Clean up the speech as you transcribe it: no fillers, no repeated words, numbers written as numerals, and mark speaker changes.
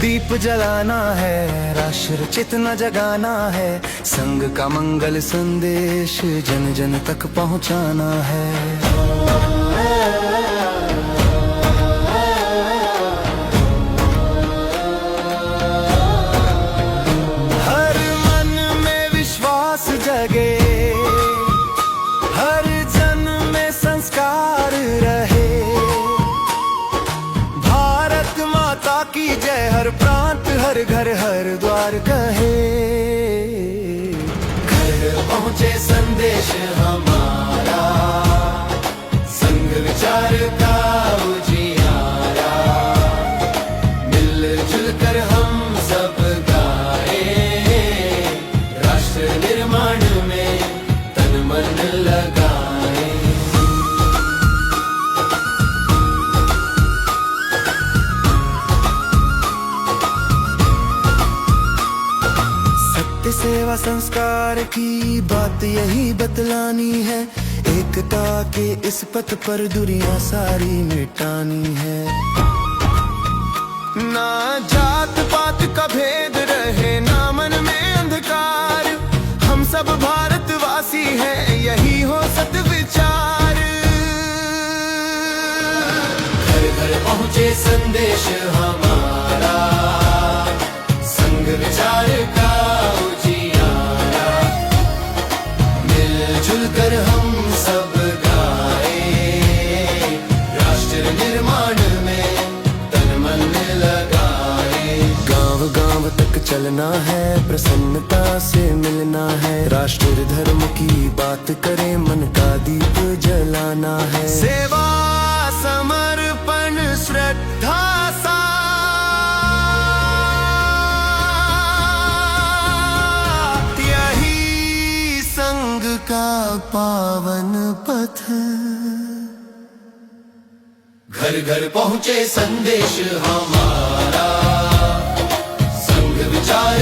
Speaker 1: दीप जलाना है, राष्ट्र चेतना जगाना है, संग का मंगल संदेश जन जन तक पहुंचाना है। हर मन में विश्वास जगे, हर जन में संस्कार रहे, भारत माता की जय हर प्रांत हर घर हर द्वार कहे। घर घर पहुंचे संदेश हमारा, संग विचार का उजियारा, मिलजुल कर हम सब गाए, राष्ट्र निर्माण में तन मन लगाए। सत्य सेवा संस्कार की बात यही बतलानी है, एकता के इस पथ पर दुनिया सारी मिटानी है। ना जात पात का भेद रहे, ना मन में अंधकार, हम सब भारतवासी हैं यही हो सत विचार। घर घर पहुंचे संदेश हमारा, संग विचार का उजियारा, मिलजुल कर हम सब गाए, राष्ट्र निर्माण में तन मन लगाए। गांव गांव तक चलना है, प्रसन्नता से मिलना है, राष्ट्र धर्म की बात करें, मन का दीप जलाना है। सेवा समर्पण श्रद्धा संग का पावन पथ। घर घर पहुंचे संदेश हमारा, संग विचार